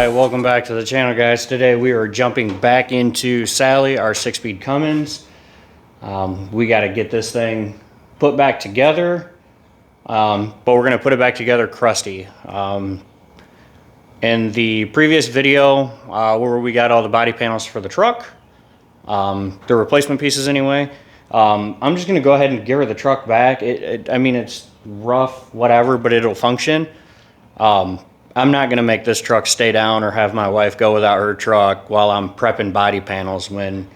Alright, welcome back to the channel, guys. Today we are jumping back into Sally, our 6-speed Cummins. We got to get this thing put back together, but we're going to put it back together crusty. In the previous video, where we got all the body panels for the truck, the replacement pieces anyway, I'm just going to go ahead and give her the truck back. I mean, it's rough, whatever, but it'll function. I'm not going to make this truck stay down or have my wife go without her truck while I'm prepping body panels when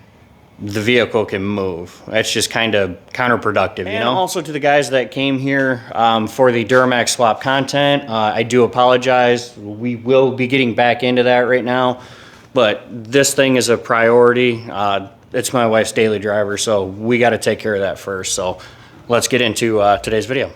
the vehicle can move. That's just kind of counterproductive, you know? And also to the guys that came here for the Duramax swap content, I do apologize. We will be getting back into that right now, but this thing is a priority. It's my wife's daily driver, so we got to take care of that first. So let's get into today's video.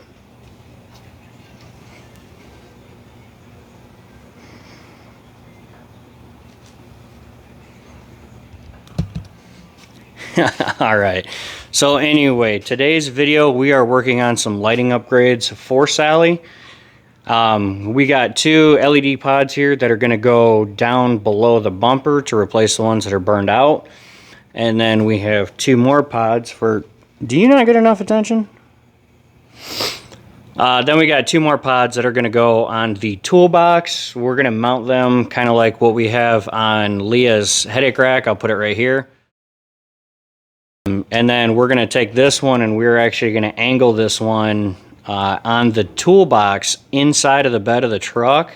All right, so anyway, today's video we are working on some lighting upgrades for Sally. We got 2 LED pods here that are going to go down below the bumper to replace the ones that are burned out, and then we have 2 more pods for... Do you not get enough attention? Then we got 2 more pods that are going to go on the toolbox. We're going to mount them kind of like what we have on Leah's headache rack. I'll put it right here. And then we're going to take this one and we're actually going to angle this one on the toolbox inside of the bed of the truck.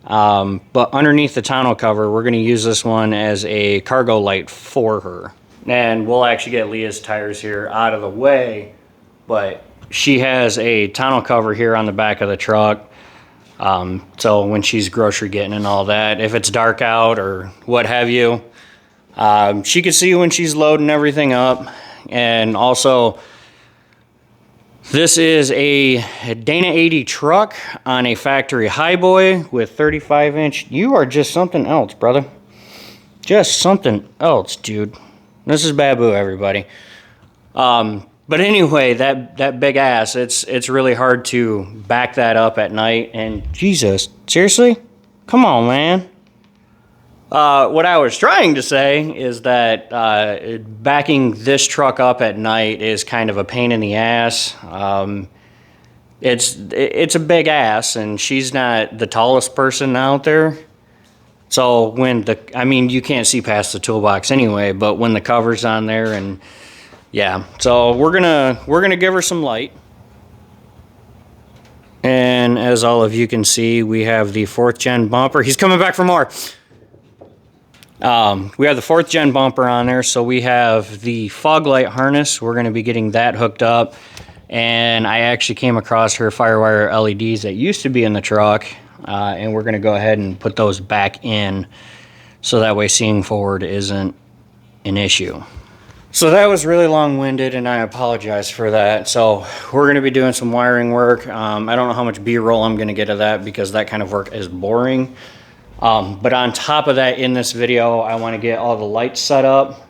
But underneath the tonneau cover, we're going to use this one as a cargo light for her. And we'll actually get Leah's tires here out of the way, but she has a tonneau cover here on the back of the truck. So when she's grocery getting and all that, if it's dark out or what have you, she can see when she's loading everything up. And also, this is a Dana 80 truck on a factory highboy with 35-inch. You are just something else, brother. Just something else, dude. This is Babu, everybody. But anyway, that big ass, it's really hard to back that up at night. And Jesus, seriously? Come on, man. What I was trying to say is that backing this truck up at night is kind of a pain in the ass. It's a big ass, and she's not the tallest person out there. So when I mean, you can't see past the toolbox anyway, but when the cover's on there, and yeah, so we're gonna give her some light. And as all of you can see, we have the 4th gen bumper. He's coming back for more. We have the 4th gen bumper on there, so we have the fog light harness. We're going to be getting that hooked up, and I actually came across her Firewire LEDs that used to be in the truck, and we're going to go ahead and put those back in, so that way seeing forward isn't an issue. So that was really long-winded, and I apologize for that. So we're going to be doing some wiring work. I don't know how much B-roll I'm going to get of that, because that kind of work is boring. But on top of that, in this video, I want to get all the lights set up,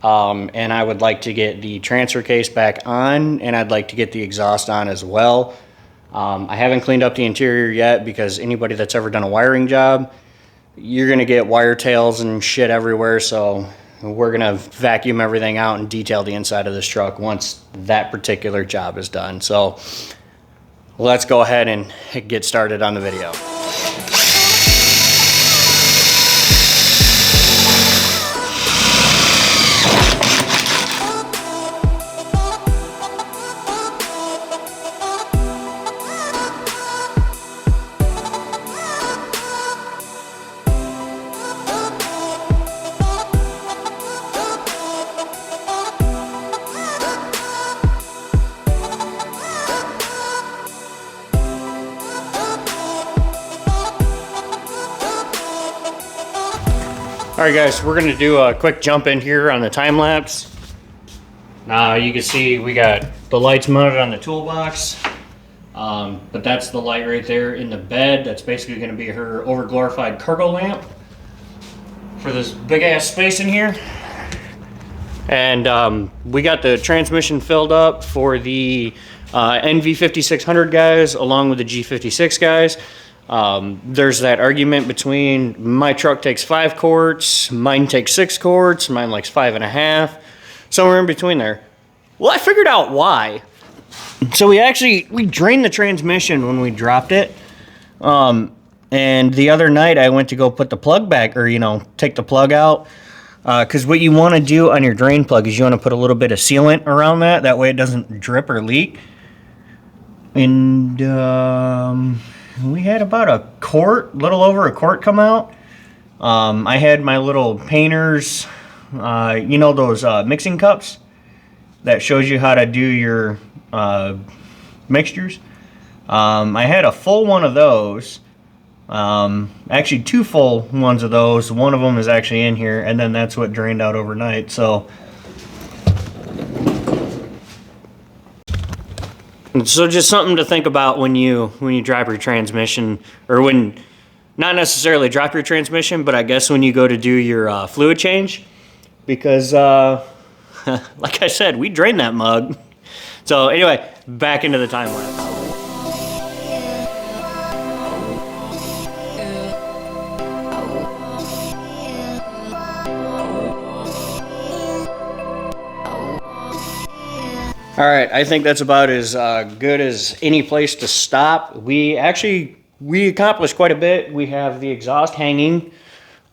and I would like to get the transfer case back on, and I'd like to get the exhaust on as well. I haven't cleaned up the interior yet, because anybody that's ever done a wiring job, you're going to get wire tails and shit everywhere, so we're going to vacuum everything out and detail the inside of this truck once that particular job is done. So let's go ahead and get started on the video. Alright guys, we're going to do a quick jump in here on the time lapse. Now you can see we got the lights mounted on the toolbox, but that's the light right there in the bed. That's basically going to be her over-glorified cargo lamp for this big ass space in here. And we got the transmission filled up for the NV5600 guys along with the G56 guys. There's that argument between my truck takes 5 quarts, mine takes 6 quarts, mine likes 5.5, somewhere in between there. Well, I figured out why. So we drained the transmission when we dropped it. And the other night I went to go put the plug back, or, take the plug out. Because what you want to do on your drain plug is you want to put a little bit of sealant around that. That way it doesn't drip or leak. And we had about a little over a quart come out. I had my little painters, those mixing cups that shows you how to do your mixtures. I had a full one of those. Actually 2 full ones of those. One of them is actually in here, and then that's what drained out overnight. So just something to think about when you drop your transmission, or when not necessarily drop your transmission, but I guess when you go to do your fluid change, because like I said, we drained that mug. So anyway, back into the time lapse. All right, I think that's about as good as any place to stop. We accomplished quite a bit. We have the exhaust hanging.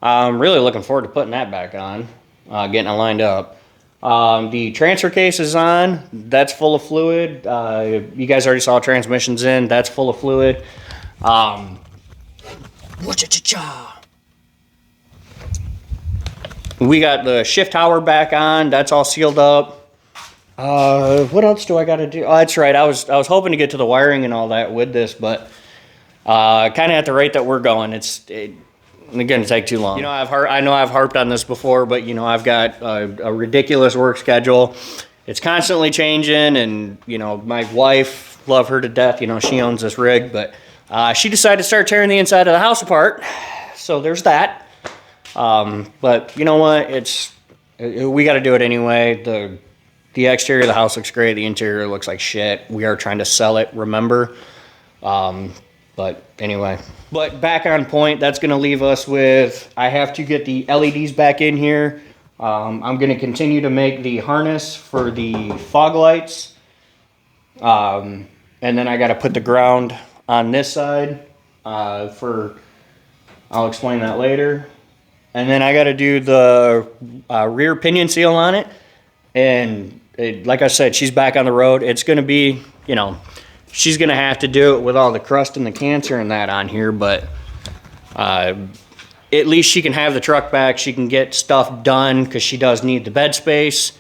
I'm really looking forward to putting that back on, getting it lined up. The transfer case is on. That's full of fluid. You guys already saw transmissions in. That's full of fluid. We got the shift tower back on. That's all sealed up. What else do I got to do? Oh, that's right. I was hoping to get to the wiring and all that with this, but kind of at the rate that we're going, it's going to take too long. I know I've harped on this before, but I've got a ridiculous work schedule. It's constantly changing, and my wife, love her to death. She owns this rig, but she decided to start tearing the inside of the house apart. So there's that. But you know what? We got to do it anyway. The exterior of the house looks great. The interior looks like shit. We are trying to sell it, remember? But anyway. But back on point, that's going to leave us with, I have to get the LEDs back in here. I'm going to continue to make the harness for the fog lights. And then I got to put the ground on this side I'll explain that later. And then I got to do the rear pinion seal on it. And like I said, she's back on the road. It's going to be, she's going to have to do it with all the crust and the cancer and that on here. But at least she can have the truck back. She can get stuff done because she does need the bed space.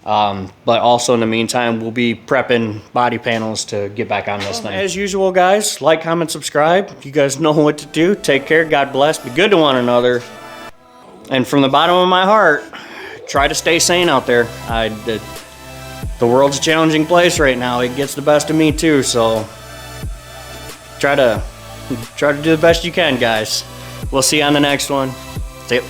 But also in the meantime, we'll be prepping body panels to get back on this thing. As usual, guys, like, comment, subscribe. You guys know what to do. Take care. God bless. Be good to one another. And from the bottom of my heart, try to stay sane out there. The world's a challenging place right now. It gets the best of me too, so try to do the best you can, guys. We'll see you on the next one. See ya.